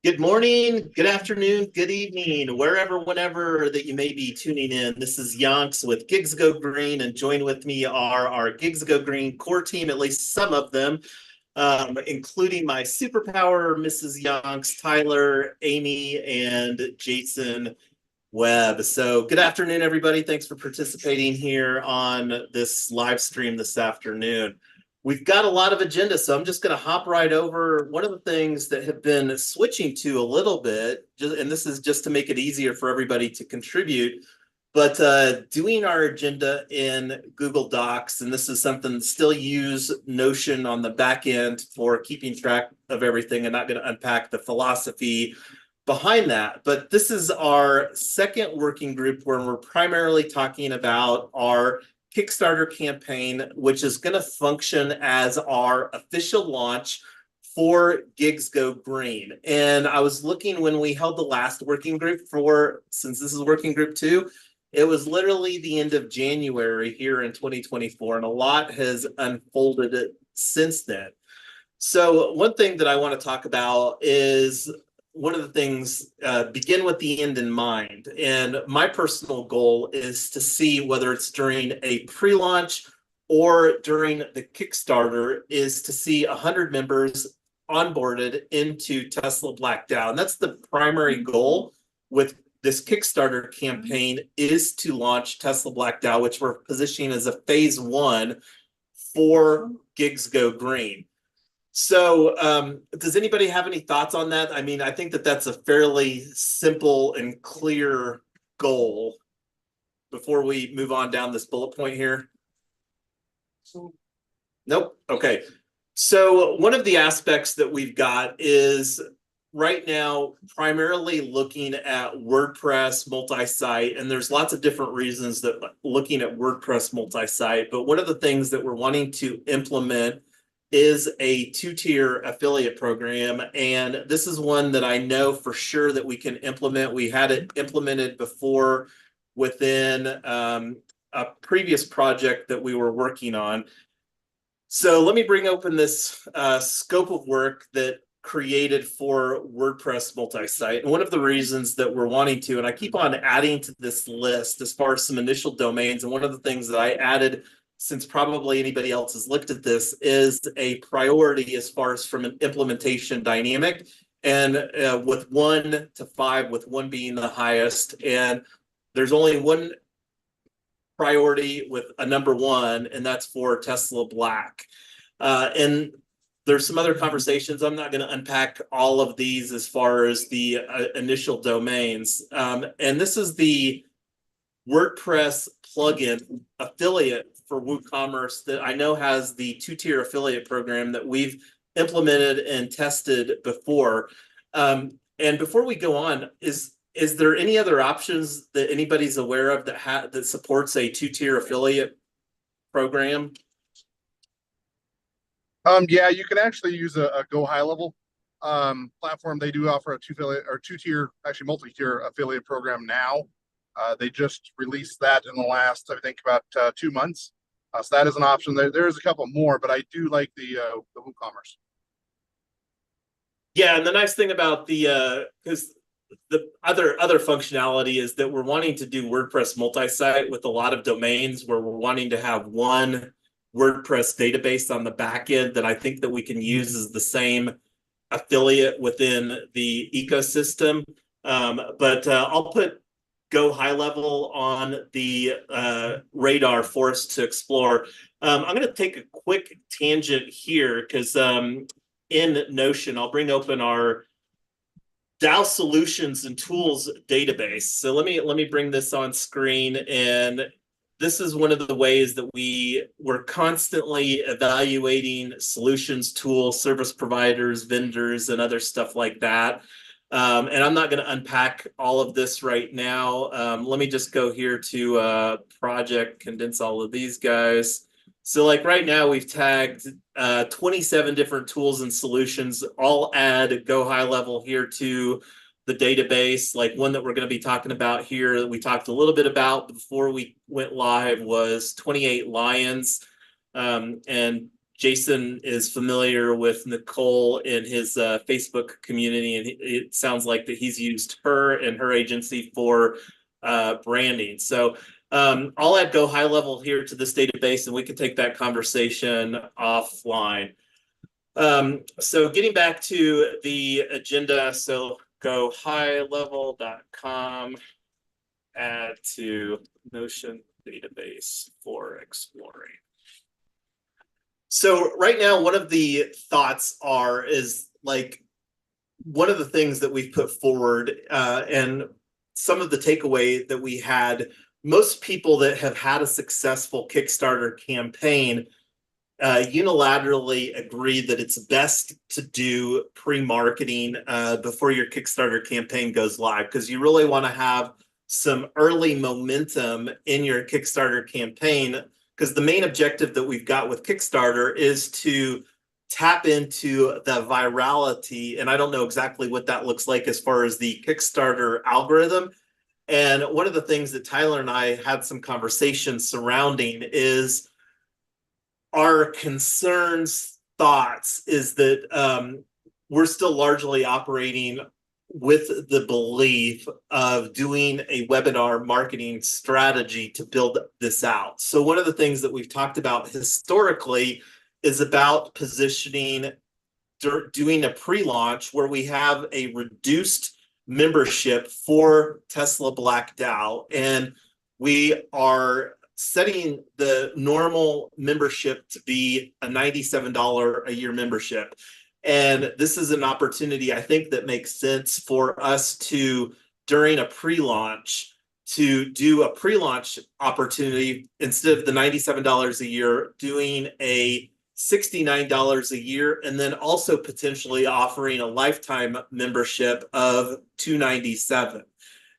Good morning, good afternoon, good evening, wherever, whenever that you may be tuning in. This is Yonks with Gigs Go Green, and join with me are our Gigs Go Green core team, at least some of them, including my superpower, Mrs. Yonks, Tyler, Amy, and Jason Webb. So, good afternoon, everybody. Thanks for participating here on this live stream this afternoon. We've got a lot of agenda, so I'm just going to hop right over. One of the things that have been switching to a little bit, and this is just to make it easier for everybody to contribute, but doing our agenda in Google Docs, and this is something still use Notion on the back end for keeping track of everything. I'm not going to unpack the philosophy behind that, but this is our second working group where we're primarily talking about our Kickstarter campaign, which is going to function as our official launch for Gigs Go Green. And I was looking when we held the last working group since this is working group 2, it was literally the end of January here in 2024, and a lot has unfolded since then. So one thing that I want to talk about is one of the things, begin with the end in mind. And my personal goal is to see whether it's during a pre-launch or during the Kickstarter is to see 100 members onboarded into Tesla Black DAO. And that's the primary goal with this Kickstarter campaign, is to launch Tesla Black DAO, which we're positioning as a phase 1 for Gigs Go Green. So does anybody have any thoughts on that? I mean, I think that that's a fairly simple and clear goal before we move on down this bullet point here. Nope. Okay. So one of the aspects that we've got is right now primarily looking at WordPress multi-site, and there's lots of different reasons that looking at WordPress multi-site, but one of the things that we're wanting to implement is a 2-tier affiliate program. And this is one that I know for sure that we can implement. We had it implemented before within a previous project that we were working on. So let me bring open this scope of work that created for WordPress multi-site. And one of the reasons that we're wanting to, and I keep on adding to this list as far as some initial domains, and one of the things that I added since probably anybody else has looked at this, is a priority as far as from an implementation dynamic, and with 1 to 5, with 1 being the highest. And there's only one priority with a number 1, and that's for Tesla Black. And there's some other conversations. I'm not going to unpack all of these as far as the initial domains. And this is the WordPress plugin affiliate for WooCommerce that I know has the 2-tier affiliate program that we've implemented and tested before. And before we go on, is there any other options that anybody's aware of that supports a 2-tier affiliate program? Yeah, you can actually use a Go High Level platform. They do offer a 2-tier, actually multi-tier affiliate program now. They just released that in the last, I think, about 2 months. So that is an option. There's a couple more, but I do like the WooCommerce. Yeah, and the nice thing about because the other functionality is that we're wanting to do WordPress multi-site with a lot of domains, where we're wanting to have one WordPress database on the back end that I think that we can use as the same affiliate within the ecosystem. But I'll put Go High Level on the radar for us to explore. I'm going to take a quick tangent here because in Notion, I'll bring open our DAO solutions and tools database. So let me bring this on screen, and this is one of the ways that we're constantly evaluating solutions, tools, service providers, vendors, and other stuff like that. And I'm not going to unpack all of this right now. Let me just go here to project, condense all of these guys. So like right now we've tagged 27 different tools and solutions, all add Go High Level here to the database. Like one that we're going to be talking about here that we talked a little bit about before we went live was 28 Lions. And Jason is familiar with Nicole in his Facebook community, and it sounds like that he's used her and her agency for branding. So I'll add Go High Level here to this database, and we can take that conversation offline. So getting back to the agenda, so go highlevel.com, add to Notion database for exploring. So right now, one of the thoughts is like one of the things that we've put forward and some of the takeaway that we had, most people that have had a successful Kickstarter campaign unilaterally agree that it's best to do pre-marketing before your Kickstarter campaign goes live, because you really want to have some early momentum in your Kickstarter campaign, because the main objective that we've got with Kickstarter is to tap into the virality. And I don't know exactly what that looks like as far as the Kickstarter algorithm. And one of the things that Tyler and I had some conversations surrounding is our concerns, thoughts, is that we're still largely operating with the belief of doing a webinar marketing strategy to build this out. So one of the things that we've talked about historically is about positioning, doing a pre-launch where we have a reduced membership for Tesla Black DAO, and we are setting the normal membership to be a $97 a year membership. And this is an opportunity, I think, that makes sense for us to, during a pre-launch, to do a pre-launch opportunity instead of the $97 a year, doing a $69 a year, and then also potentially offering a lifetime membership of $297.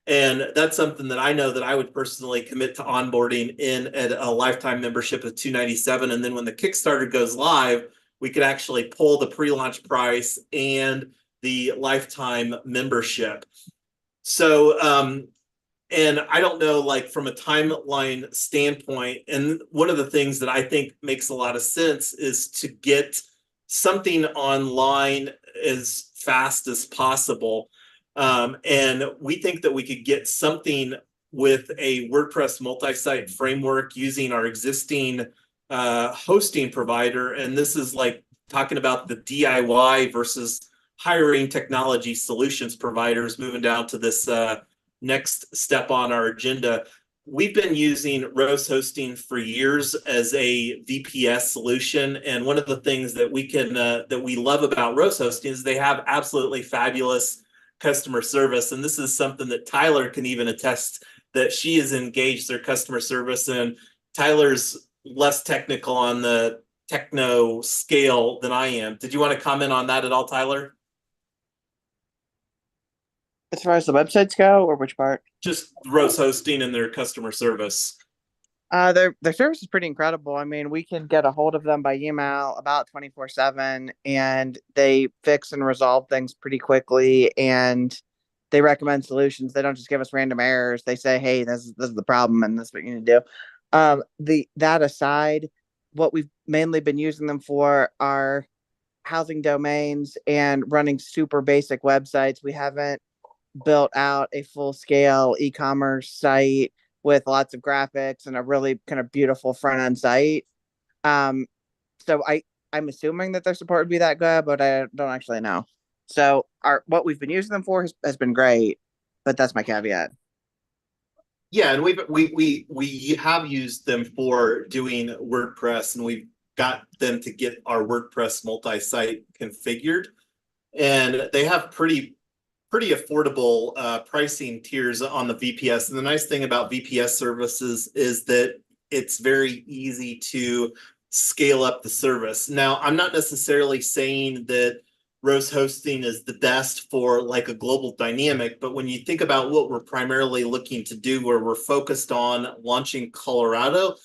And that's something that I know that I would personally commit to onboarding in at a lifetime membership of $297. And then when the Kickstarter goes live, we could actually pull the pre-launch price and the lifetime membership. So, and I don't know, like from a timeline standpoint, and one of the things that I think makes a lot of sense is to get something online as fast as possible. And we think that we could get something with a WordPress multi-site framework using our existing hosting provider. And this is like talking about the DIY versus hiring technology solutions providers, moving down to this next step on our agenda. We've been using Rose Hosting for years as a VPS solution, and one of the things that we love about Rose Hosting is they have absolutely fabulous customer service, and this is something that Tyler can even attest, that she has engaged their customer service, and Tyler's less technical on the techno scale than I am. Did you want to comment on that at all, Tyler? As far as the websites go, or which part? Just Rose Hosting and their customer service. Their service is pretty incredible. I mean, we can get a hold of them by email about 24/7, and they fix and resolve things pretty quickly, and they recommend solutions. They don't just give us random errors. They say, hey, this is the problem, and this is what you need to do. That aside, what we've mainly been using them for are housing domains and running super basic websites. We haven't built out a full-scale e-commerce site with lots of graphics and a really kind of beautiful front-end site. So I'm assuming that their support would be that good, but I don't actually know. So what we've been using them for has been great, but that's my caveat. Yeah, and we have used them for doing WordPress, and we've got them to get our WordPress multi-site configured, and they have pretty affordable pricing tiers on the VPS. And the nice thing about VPS services is that it's very easy to scale up the service. Now, I'm not necessarily saying that Rose Hosting is the best for like a global dynamic, but when you think about what we're primarily looking to do, where we're focused on launching Colorado,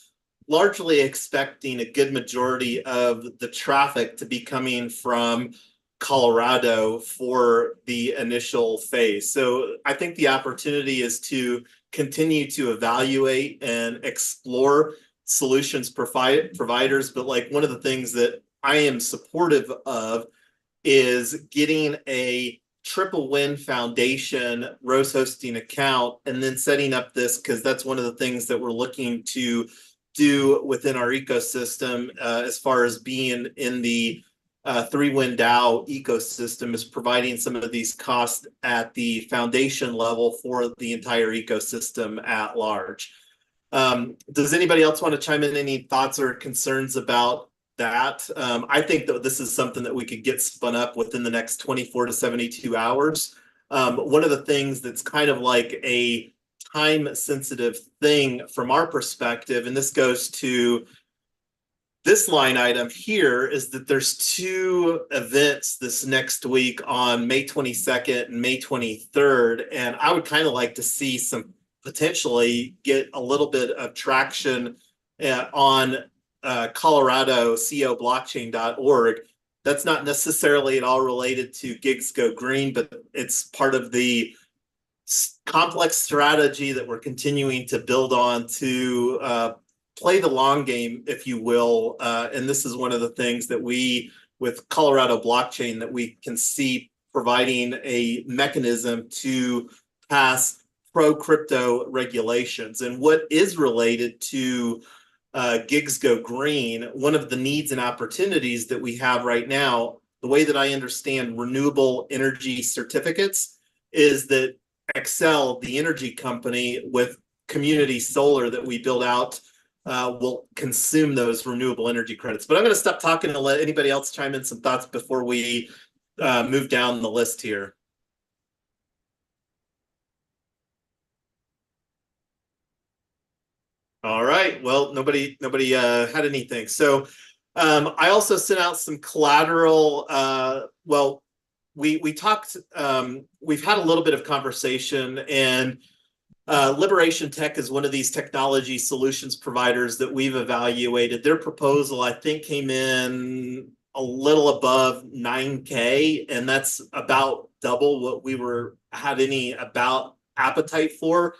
largely expecting a good majority of the traffic to be coming from Colorado for the initial phase. So I think the opportunity is to continue to evaluate and explore solutions providers. But like one of the things that I am supportive of is getting a triple win foundation Rose hosting account and then setting up this, because that's one of the things that we're looking to do within our ecosystem as far as being in the 3-win DAO ecosystem, is providing some of these costs at the foundation level for the entire ecosystem at large. Does anybody else want to chime in any thoughts or concerns about that? I think that this is something that we could get spun up within the next 24 to 72 hours. One of the things that's kind of like a time sensitive thing from our perspective, and this goes to this line item here, is that there's 2 events this next week on May 22nd and May 23rd. And I would kind of like to see some potentially get a little bit of traction on Colorado coblockchain.org. That's not necessarily at all related to Gigs Go Green, but it's part of the complex strategy that we're continuing to build on to play the long game, if you will. And this is one of the things that we, with Colorado blockchain, that we can see providing a mechanism to pass pro-crypto regulations. And what is related to Gigs Go Green, one of the needs and opportunities that we have right now, the way that I understand renewable energy certificates, is that Excel, the energy company, with community solar that we build out, will consume those renewable energy credits. But I'm going to stop talking and let anybody else chime in some thoughts before we move down the list here. All right. Well, nobody had anything. So I also sent out some collateral. Well, we talked. We've had a little bit of conversation, and Liberation Tech is one of these technology solutions providers that we've evaluated. Their proposal, I think, came in a little above 9K, and that's about double what we had any about appetite for.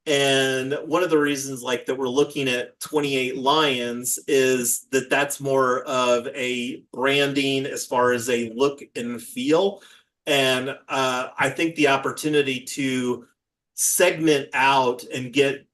And one of the reasons like that we're looking at 28 Lions is that that's more of a branding as far as a look and feel. And I think the opportunity to segment out and get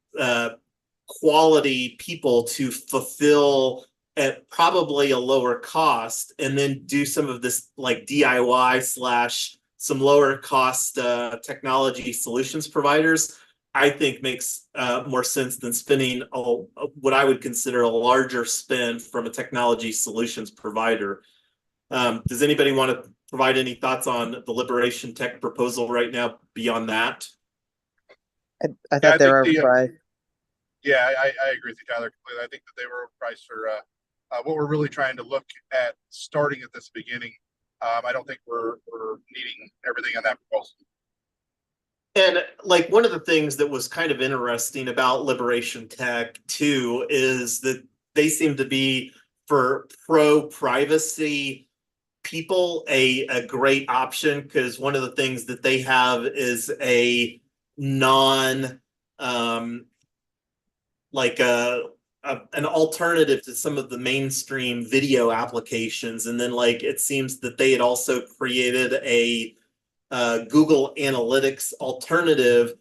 quality people to fulfill at probably a lower cost, and then do some of this like DIY / some lower cost technology solutions providers, I think makes more sense than spending what I would consider a larger spend from a technology solutions provider. Does anybody want to provide any thoughts on the Liberation Tech proposal right now beyond that? I thought they were overpriced. Yeah, I agree with you, Tyler, completely. I think that they were overpriced for what we're really trying to look at starting at this beginning. I don't think we're needing everything on that proposal. And like one of the things that was kind of interesting about Liberation Tech too is that they seem to be, for pro-privacy people, a great option, because one of the things that they have is a an alternative to some of the mainstream video applications. And then like it seems that they had also created a Google Analytics alternative.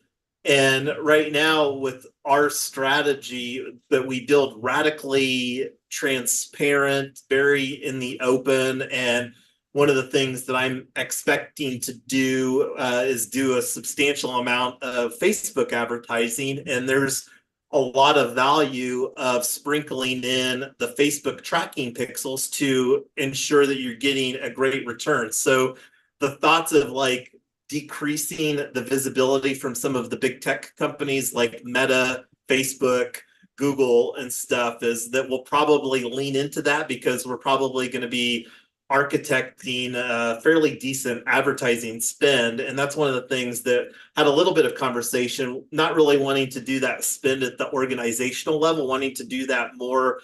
And right now with our strategy that we build radically transparent, very in the open, and one of the things that I'm expecting to do is do a substantial amount of Facebook advertising. And there's a lot of value of sprinkling in the Facebook tracking pixels to ensure that you're getting a great return. So the thoughts of like decreasing the visibility from some of the big tech companies like Meta, Facebook, Google, and stuff is that we'll probably lean into that, because we're probably going to be architecting a fairly decent advertising spend. And that's one of the things that had a little bit of conversation, not really wanting to do that spend at the organizational level, wanting to do that more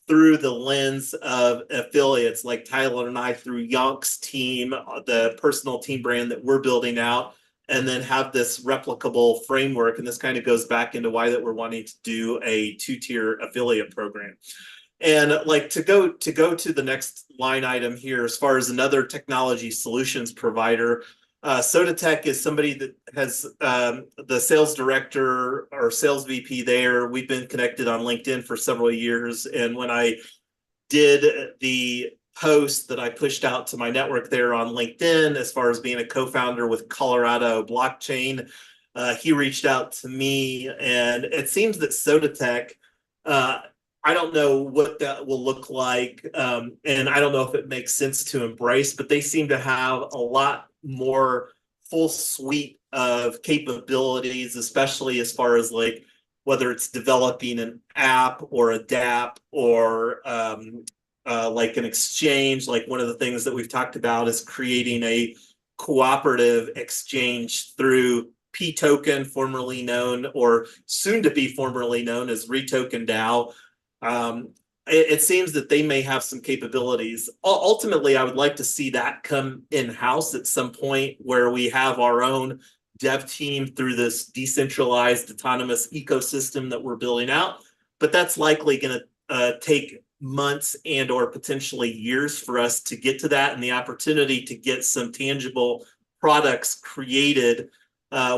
through the lens of affiliates like Tyler and I through Yonks team, the personal team brand that we're building out, and then have this replicable framework. And this kind of goes back into why that we're wanting to do a 2-tier affiliate program. And like to go to the next line item here, as far as another technology solutions provider, Sodatech is somebody that has the sales director or sales VP there. We've been connected on LinkedIn for several years, and when I did the post that I pushed out to my network there on LinkedIn, as far as being a co-founder with Colorado Blockchain, he reached out to me, and it seems that Sodatech, I don't know what that will look like, and I don't know if it makes sense to embrace, but they seem to have a lot more full suite of capabilities, especially as far as like whether it's developing an app or a DApp or like an exchange. Like one of the things that we've talked about is creating a cooperative exchange through P token, formerly known or soon to be formerly known as Retoken DAO. It seems that they may have some capabilities. Ultimately, I would like to see that come in-house at some point where we have our own dev team through this decentralized autonomous ecosystem that we're building out. But that's likely going to take months and or potentially years for us to get to that, and the opportunity to get some tangible products created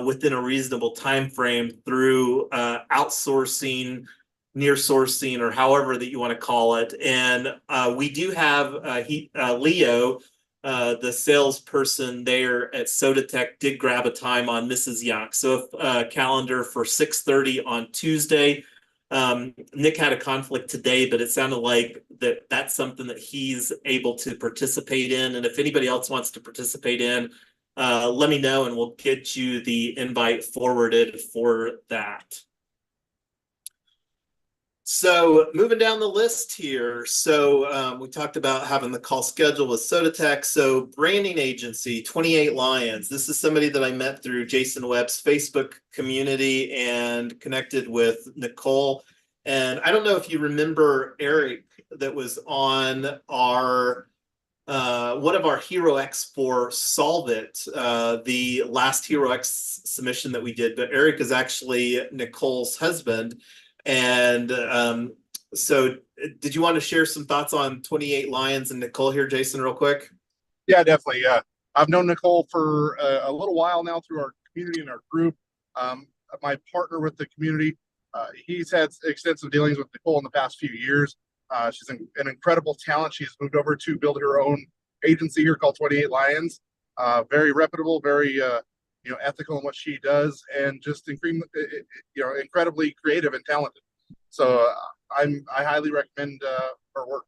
within a reasonable time frame through outsourcing, near sourcing, or however that you want to call it. And we do have Leo, the salesperson there at Sodatech, did grab a time on Mrs. Yonks. So if calendar for 6:30 on Tuesday. Nick had a conflict today, but it sounded like that's something that he's able to participate in. And if anybody else wants to participate in, let me know and we'll get you the invite forwarded for that. So moving down the list here. So we talked about having the call schedule with Sodatech. So branding agency, 28 Lions. This is somebody that I met through Jason Webb's Facebook community and connected with Nicole. And I don't know if you remember Eric that was on our one of our Hero X for Solve It, the last Hero X submission that we did. But Eric is actually Nicole's husband. And so did you want to share some thoughts on 28 Lions and Nicole here, Jason, real quick? Yeah, definitely. I've known Nicole for a little while now through our community and our group. My partner with the community, he's had extensive dealings with Nicole in the past few years. She's an incredible talent. She's moved over to build her own agency here called 28 Lions. Very reputable, very ethical in what she does, and just incredibly creative and talented. So I highly recommend her work.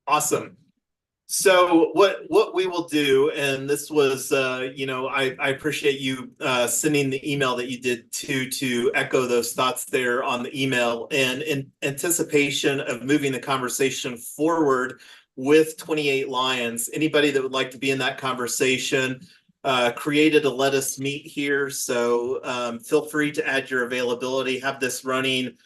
Awesome. So what we will do, and this was I appreciate you sending the email that you did to echo those thoughts there on the email, and in anticipation of moving the conversation forward with 28 Lions. Anybody that would like to be in that conversation, created a let us meet here. So feel free to add your availability, have this running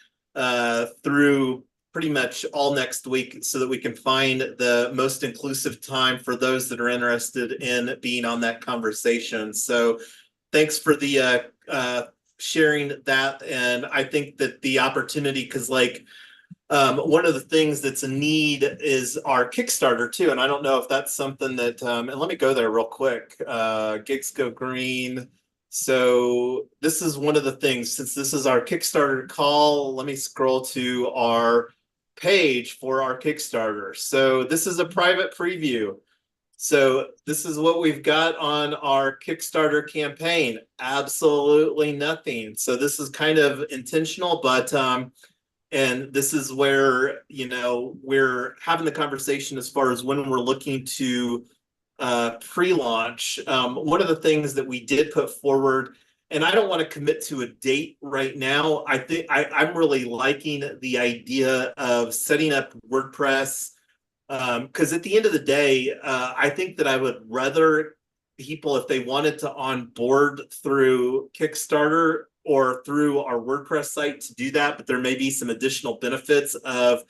through pretty much all next week so that we can find the most inclusive time for those that are interested in being on that conversation. So thanks for the sharing that. And I think that the opportunity, because one of the things that's a need is our Kickstarter too. And I don't know if that's something that, and let me go there real quick. Gigs Go Green. So this is one of the things, since this is our Kickstarter call, let me scroll to our page for our Kickstarter. So this is a private preview. So this is what we've got on our Kickstarter campaign. Absolutely nothing. So this is kind of intentional, but and this is where, we're having the conversation as far as when we're looking to pre-launch. One of the things that we did put forward, and I don't want to commit to a date right now. I think I'm really liking the idea of setting up WordPress, because at the end of the day, I think that I would rather people, if they wanted to onboard through Kickstarter or through our WordPress site, to do that, but there may be some additional benefits of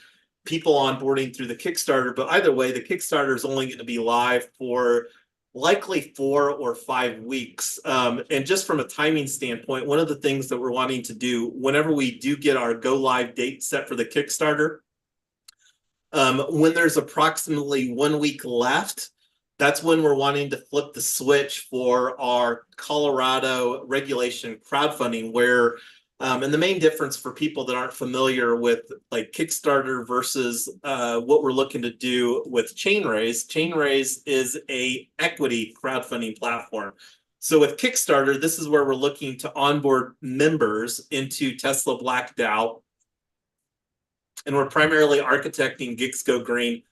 people onboarding through the Kickstarter. But either way, the Kickstarter is only going to be live for likely 4 or 5 weeks. And just from a timing standpoint, one of the things that we're wanting to do whenever we do get our go live date set for the Kickstarter When there's approximately 1 week left, that's when we're wanting to flip the switch for our Colorado regulation crowdfunding, where and the main difference for people that aren't familiar with like Kickstarter versus what we're looking to do with Chainraise is a equity crowdfunding platform. So with Kickstarter, this is where we're looking to onboard members into Tesla Black DAO. And we're primarily architecting Gigs Go Green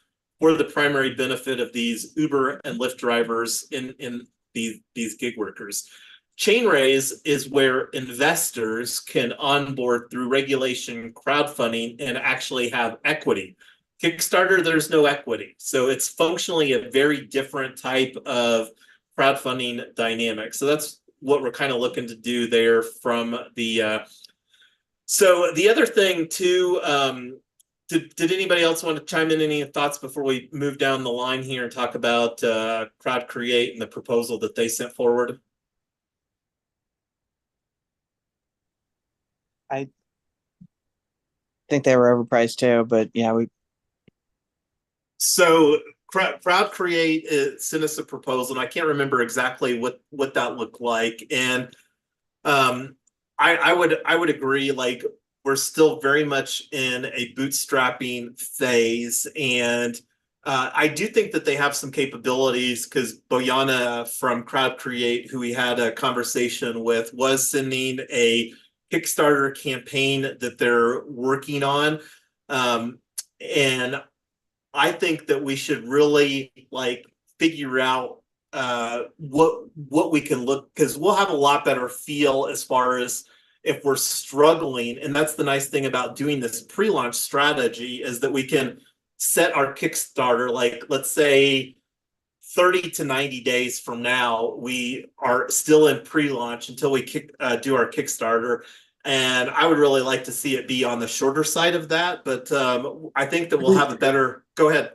for the primary benefit of these Uber and Lyft drivers in these gig workers. Chainraise is where investors can onboard through regulation crowdfunding and actually have equity. Kickstarter, there's no equity. So it's functionally a very different type of crowdfunding dynamic. So that's what we're kind of looking to do there from the so the other thing too, did anybody else want to chime in any thoughts before we move down the line here and talk about Crowd Create and the proposal that they sent forward? I think they were overpriced too, but yeah, So Crowd Create sent us a proposal, and I can't remember exactly what that looked like. And I would agree, like we're still very much in a bootstrapping phase, and I do think that they have some capabilities because Boyana from Crowd Create, who we had a conversation with, was sending a Kickstarter campaign that they're working on, and I think that we should really like figure out what we can look, because we'll have a lot better feel as far as if we're struggling. And that's the nice thing about doing this pre-launch strategy, is that we can set our Kickstarter, like let's say 30 to 90 days from now, we are still in pre-launch until we do our Kickstarter. And I would really like to see it be on the shorter side of that, but I think that we'll have a better. Go ahead.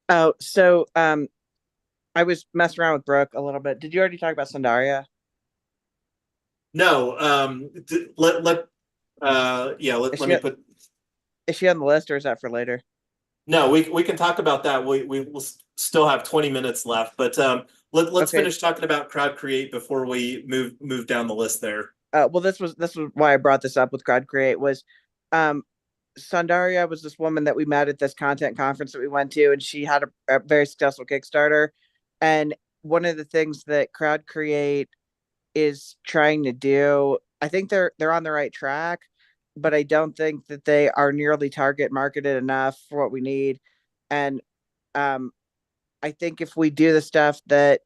Oh, so I was messing around with Brooke a little bit. Did you already talk about Sandaria? No, let me put. Is she on the list, or is that for later? No, we can talk about that. We will still have 20 minutes left, but let's finish talking about Crowd Create before we move down the list there. Well, this was why I brought this up with Crowd Create was, Sandaria was this woman that we met at this content conference that we went to, and she had a very successful Kickstarter. And one of the things that Crowd Create is trying to do, I think they're on the right track, but I don't think that they are nearly target marketed enough for what we need. And I think if we do the stuff that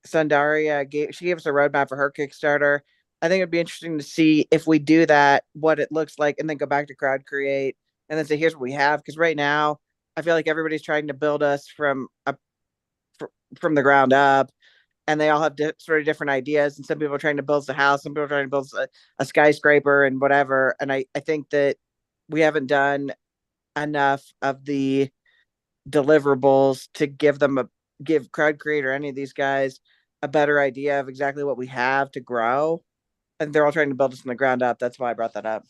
Sandaria gave us a roadmap for her Kickstarter. I think it'd be interesting to see if we do that, what it looks like, and then go back to Crowd Create and then say, here's what we have. Because right now, I feel like everybody's trying to build us from the ground up, and they all have sort of different ideas. And some people are trying to build a house, some people are trying to build a skyscraper and whatever. And I think that we haven't done enough of the deliverables to give Crowd Create or any of these guys a better idea of exactly what we have to grow. And they're all trying to build us from the ground up. That's why I brought that up.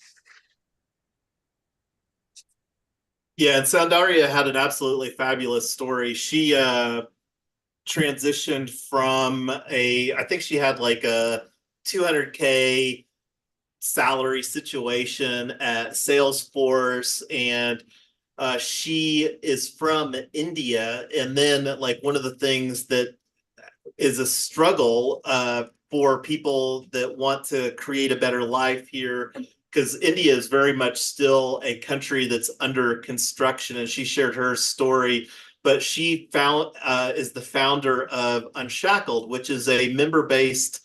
Yeah, and Soundaria had an absolutely fabulous story. She transitioned from I think she had like a 200K salary situation at Salesforce, and she is from India. And then like one of the things that is a struggle for people that want to create a better life here, because India is very much still a country that's under construction. And she shared her story, but she is the founder of Unshackled, which is a member-based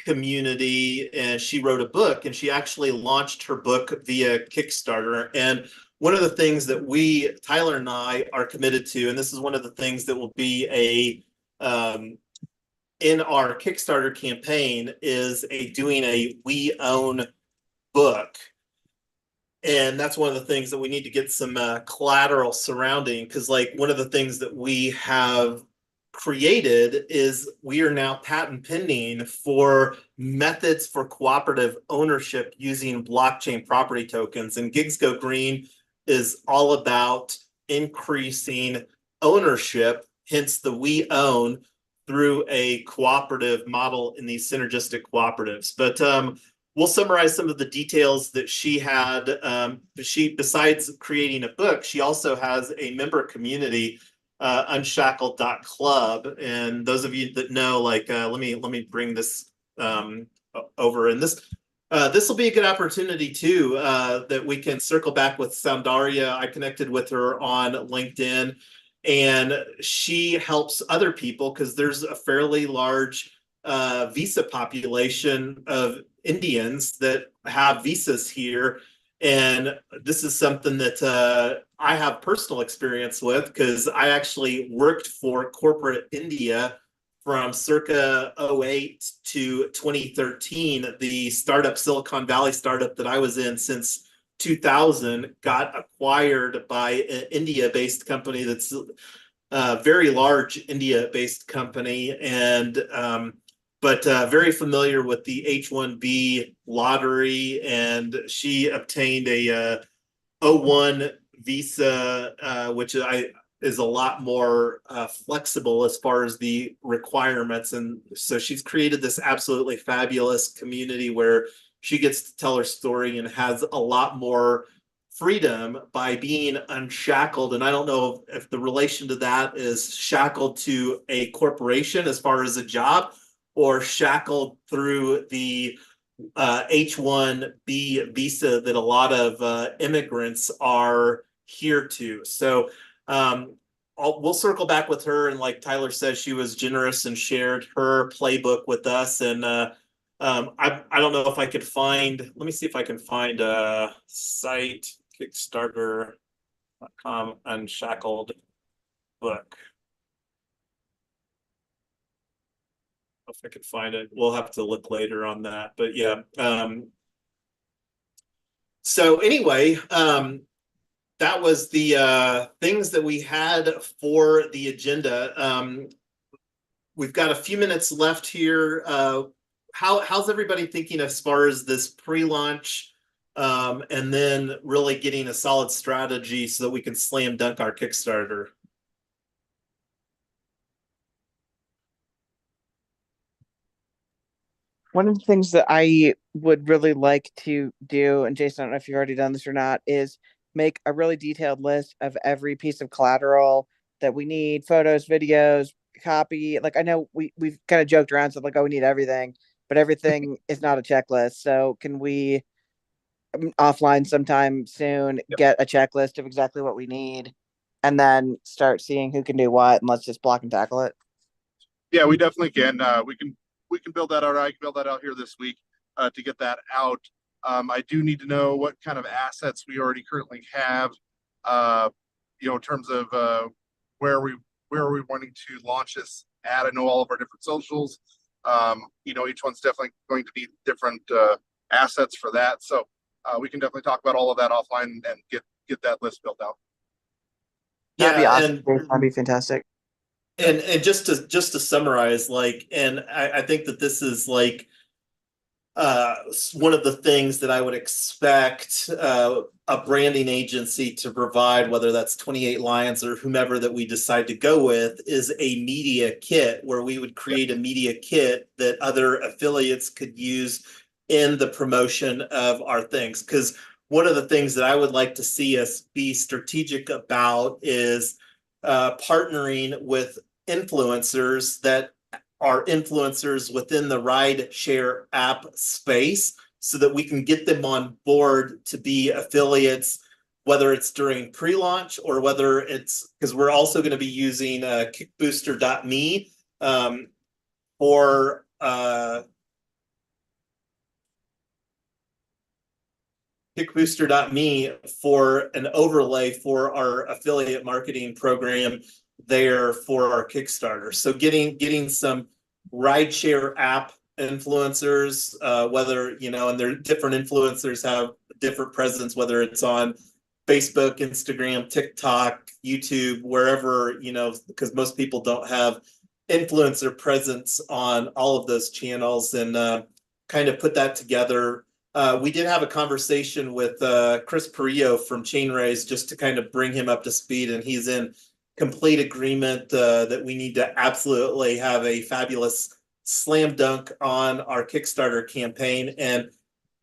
community. And she wrote a book, and she actually launched her book via Kickstarter. And one of the things that Tyler and I are committed to, and this is one of the things that will be in our Kickstarter campaign, is doing a We Own book. And that's one of the things that we need to get some collateral surrounding, because like one of the things that we have created is we are now patent pending for methods for cooperative ownership using blockchain property tokens. And Gigs Go Green is all about increasing ownership, hence the we own, through a cooperative model in these synergistic cooperatives. But we'll summarize some of the details that she had. She, besides creating a book, she also has a member community, unshackled.club. And those of you that know, like, let me bring this over. And this will be a good opportunity too, that we can circle back with Soundaria. I connected with her on LinkedIn, and she helps other people because there's a fairly large visa population of Indians that have visas here. And this is something that I have personal experience with because I actually worked for corporate India from circa 08 to 2013. The startup, Silicon Valley startup that I was in since 2000, got acquired by an India-based company that's a very large India-based company, and but very familiar with the H-1B lottery, and she obtained a O-1 visa, which is a lot more flexible as far as the requirements. And so she's created this absolutely fabulous community where she gets to tell her story and has a lot more freedom by being unshackled. And I don't know if the relation to that is shackled to a corporation as far as a job, or shackled through the H-1B visa that a lot of immigrants are here to. So we'll circle back with her. And like Tyler says, she was generous and shared her playbook with us. And I don't know if I could find, let me see if I can find a site, Kickstarter.com, unshackled book. If I could find it, we'll have to look later on that. But yeah. So anyway, that was the things that we had for the agenda. We've got a few minutes left here. How's everybody thinking as far as this pre-launch, and then really getting a solid strategy so that we can slam dunk our Kickstarter? One of the things that I would really like to do, and Jason, I don't know if you've already done this or not, is make a really detailed list of every piece of collateral that we need: photos, videos, copy. Like, I know we've kind of joked around, so like, oh, we need everything, but everything is not a checklist. So can we offline sometime soon get a checklist of exactly what we need, and then start seeing who can do what, and let's just block and tackle it? Yeah, we definitely can. We can build that out. I can build that out here this week to get that out. I do need to know what kind of assets we already currently have. In terms of where are we wanting to launch this at. I know all of our different socials. Each one's definitely going to be different assets for that. So we can definitely talk about all of that offline and get that list built out. That'd be awesome. That'd be fantastic. And just to summarize, like, and I think that this is like one of the things that I would expect a branding agency to provide, whether that's 28 Lions or whomever that we decide to go with, is a media kit where we would create a media kit that other affiliates could use in the promotion of our things. Because one of the things that I would like to see us be strategic about is partnering with influencers that are influencers within the ride share app space, so that we can get them on board to be affiliates, whether it's during pre-launch or whether it's, because we're also going to be using kickbooster.me for kickbooster.me for an overlay for our affiliate marketing program there for our Kickstarter. So getting some rideshare app influencers, whether, and their different influencers have different presence, whether it's on Facebook, Instagram, TikTok, YouTube, wherever, because most people don't have influencer presence on all of those channels, and kind of put that together We did have a conversation with Chris Perillo from Chainraise just to kind of bring him up to speed, and he's in complete agreement that we need to absolutely have a fabulous slam dunk on our Kickstarter campaign. And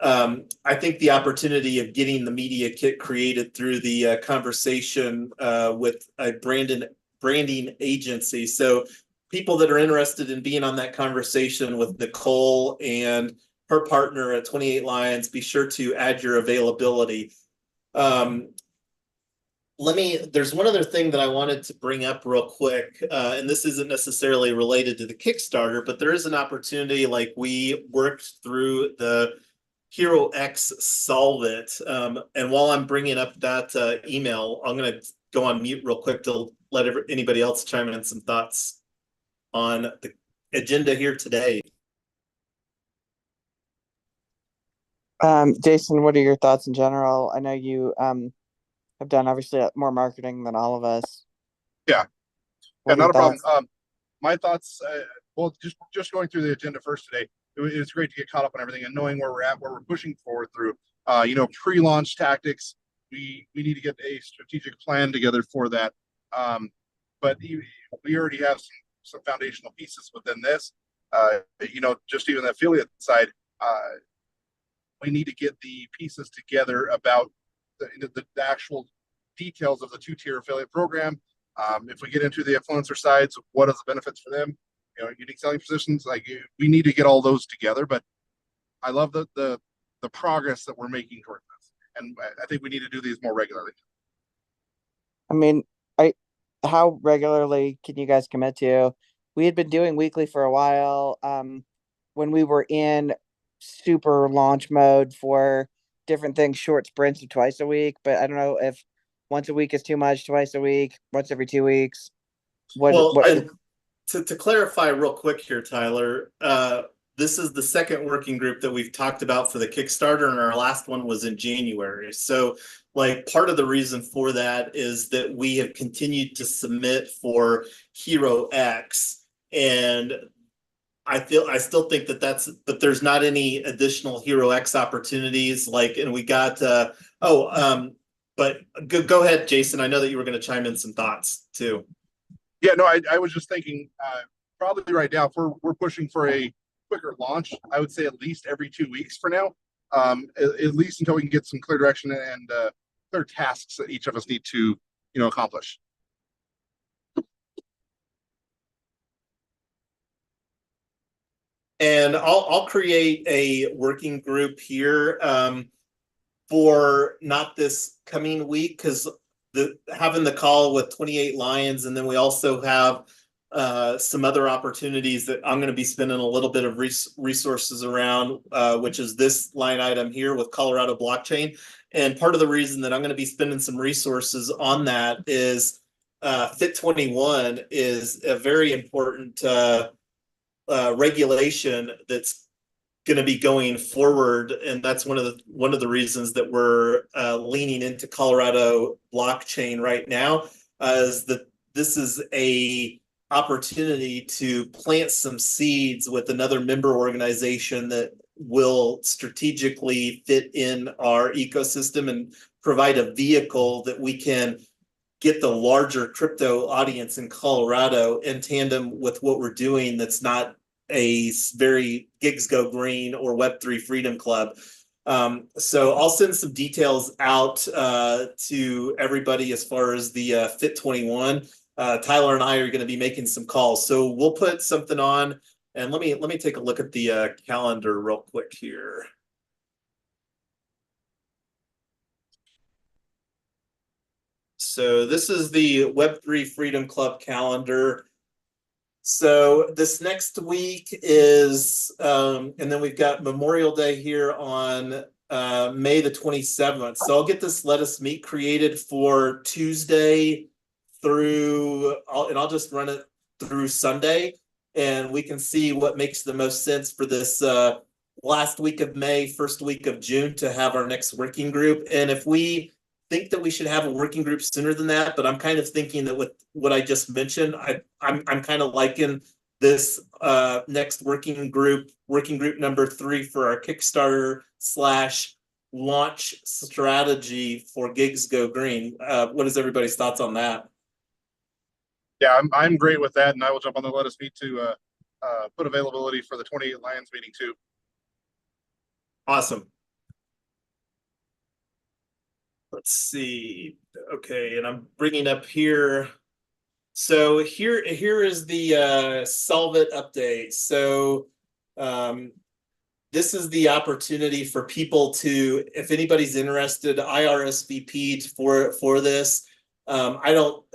I think the opportunity of getting the media kit created through the conversation with a branding agency. So people that are interested in being on that conversation with Nicole and her partner at 28 Lions, be sure to add your availability. There's one other thing that I wanted to bring up real quick, and this isn't necessarily related to the Kickstarter, but there is an opportunity, like we worked through the Hero X Solve It. And while I'm bringing up that email, I'm going to go on mute real quick to let anybody else chime in some thoughts on the agenda here today. Jason, what are your thoughts in general? I know you have done obviously more marketing than all of us. Yeah, What are not your a problem. thoughts? My thoughts, well, just going through the agenda first today, it's great to get caught up on everything and knowing where we're at, where we're pushing forward through. Pre-launch tactics. We need to get a strategic plan together for that. But we already have some foundational pieces within this. Just even the affiliate side, we need to get the pieces together about the actual details of the two-tier affiliate program. If we get into the influencer sides, what are the benefits for them? Unique selling positions. Like, we need to get all those together. But I love the progress that we're making towards this, and I think we need to do these more regularly. I mean, how regularly can you guys commit to? We had been doing weekly for a while. When we were in super launch mode for different things, short sprints of twice a week, but I don't know if once a week is too much, twice a week, once every 2 weeks. To clarify real quick here, Tyler, this is the second working group that we've talked about for the Kickstarter, and our last one was in January. So, part of the reason for that is that we have continued to submit for Hero X, and I still think but there's not any additional Hero X opportunities. And we got, but go ahead, Jason. I know that you were going to chime in some thoughts too. Yeah, no, I was just thinking, probably right now, if we're pushing for a quicker launch, I would say at least every 2 weeks for now, at least until we can get some clear direction and clear tasks that each of us need to, accomplish. And I'll create a working group here for not this coming week, because having the call with 28 Lions, and then we also have some other opportunities that I'm going to be spending a little bit of resources around, which is this line item here with Colorado blockchain. And part of the reason that I'm going to be spending some resources on that is FIT21 is a very important regulation that's going to be going forward, and that's one of the reasons that we're leaning into Colorado blockchain right now, is that this is a opportunity to plant some seeds with another member organization that will strategically fit in our ecosystem and provide a vehicle that we can get the larger crypto audience in Colorado in tandem with what we're doing. That's not a very Gigs Go Green or Web3 Freedom Club. So I'll send some details out to everybody as far as the FIT21. Tyler and I are going to be making some calls, so we'll put something on. And let me take a look at the calendar real quick here. So this is the Web3 Freedom Club calendar. So this next week is, and then we've got Memorial Day here on May the 27th. So I'll get this Let Us Meet created for Tuesday I'll just run it through Sunday, and we can see what makes the most sense for this last week of May, first week of June to have our next working group. And if we think that we should have a working group sooner than that, but I'm kind of thinking that with what I just mentioned, I'm kind of liking this next working group number 3 for our Kickstarter / launch strategy for Gigs Go Green. What is everybody's thoughts on that? Yeah, I'm great with that, and I will jump on the Let Us Meet to put availability for the 28 Lions meeting too. Awesome. Let's see. Okay, and I'm bringing up here. So here is the Solve It update. So this is the opportunity for people to, if anybody's interested, IRSVP for this. I don't.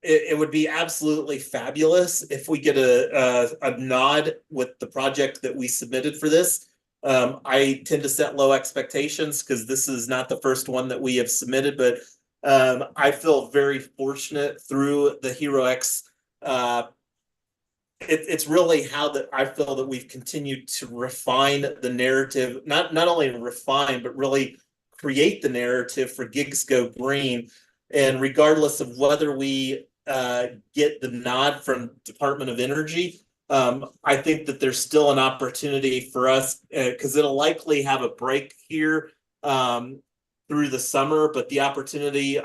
It would be absolutely fabulous if we get a nod with the project that we submitted for this. I tend to set low expectations because this is not the first one that we have submitted, but I feel very fortunate through the HeroX. It's really how that I feel that we've continued to refine the narrative, not only refine, but really create the narrative for Gigs Go Green. And regardless of whether we get the nod from Department of Energy, I think that there's still an opportunity for us because it'll likely have a break here through the summer, but the opportunity,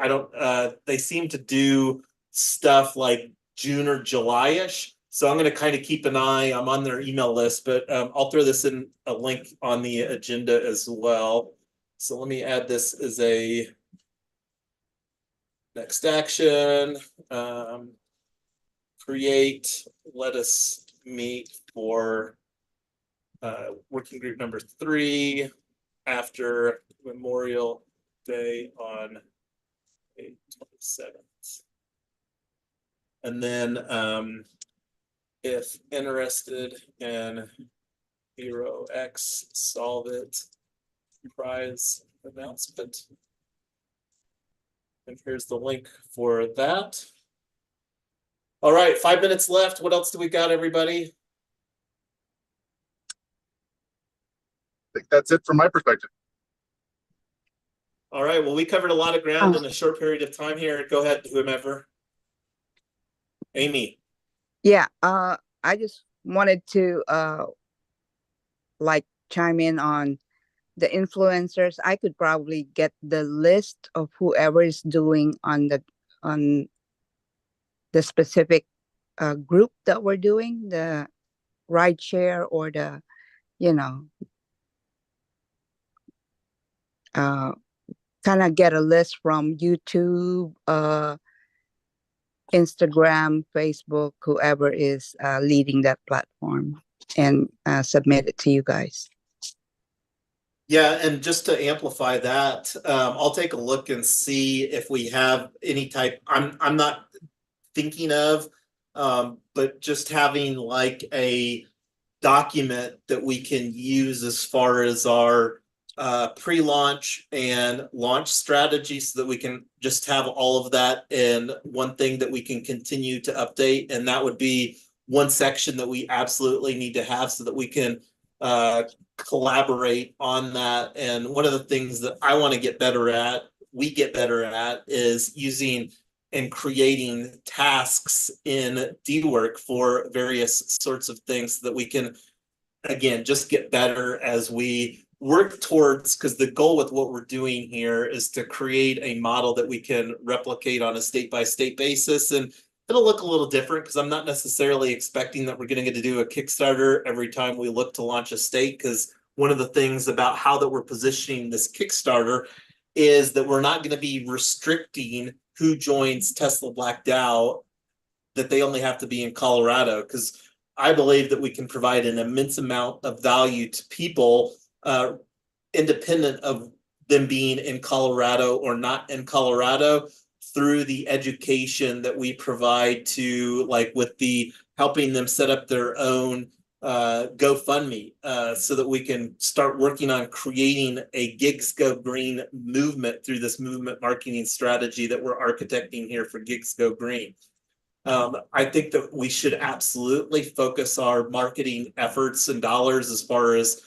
they seem to do stuff like June or July-ish. So I'm going to kind of keep an eye. I'm on their email list, but I'll throw this in a link on the agenda as well. So let me add this as a next action. Create, let us meet for working group number 3 after Memorial Day on May 27th. And then if interested in HeroX Solve It prize announcement. And here's the link for that. All right, 5 minutes left. What else do we got, everybody? I think that's it from my perspective. All right, well, we covered a lot of ground in a short period of time here. Go ahead, whomever. Amy. Yeah, I just wanted to like chime in on the influencers. I could probably get the list of whoever is doing on the specific group that we're doing, the ride share or the, kind of get a list from YouTube, Instagram, Facebook, whoever is leading that platform, and submit it to you guys. Yeah, and just to amplify that, I'll take a look and see if we have any type. I'm not thinking of, but just having like a document that we can use as far as our pre-launch and launch strategy, so that we can just have all of that in one thing that we can continue to update. And that would be one section that we absolutely need to have so that we can collaborate on that. And one of the things that I want to get better at, we get better at, is using and creating tasks in DWork for various sorts of things so that we can, again, just get better as we work towards, because the goal with what we're doing here is to create a model that we can replicate on a state-by-state basis. And it'll look a little different because I'm not necessarily expecting that we're going to get to do a Kickstarter every time we look to launch a state, because one of the things about how that we're positioning this Kickstarter is that we're not going to be restricting who joins Tesla Black DAO, that they only have to be in Colorado, because I believe that we can provide an immense amount of value to people independent of them being in Colorado or not in Colorado, through the education that we provide to, like with the helping them set up their own GoFundMe, so that we can start working on creating a Gigs Go Green movement through this movement marketing strategy that we're architecting here for Gigs Go Green. I think that we should absolutely focus our marketing efforts and dollars as far as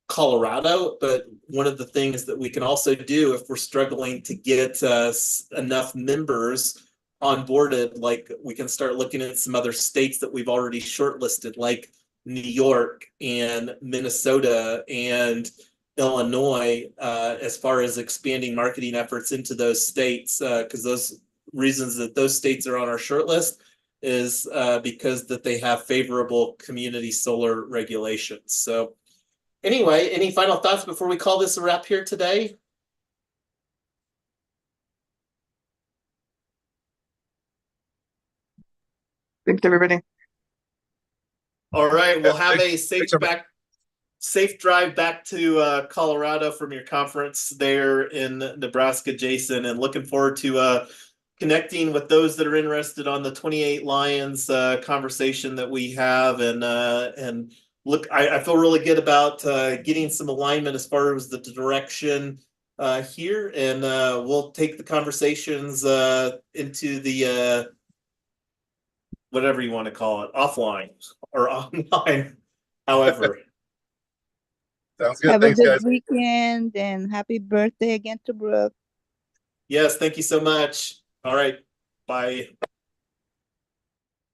Colorado, but one of the things that we can also do if we're struggling to get enough members onboarded, like we can start looking at some other states that we've already shortlisted, like New York and Minnesota and Illinois, as far as expanding marketing efforts into those states, because those reasons that those states are on our short list is because that they have favorable community solar regulations. So anyway, any final thoughts before we call this a wrap here today? Thanks, everybody. All right, we'll have a Thanks, safe drive back to Colorado from your conference there in Nebraska, Jason, and looking forward to connecting with those that are interested on the 28 Lions conversation that we have. And look, I feel really good about getting some alignment as far as the direction here, and we'll take the conversations into the whatever you want to call it, offline or online, however. Sounds good. Have Thanks, a good guys. weekend and happy birthday again to Brooke. Yes, thank you so much. All right, bye.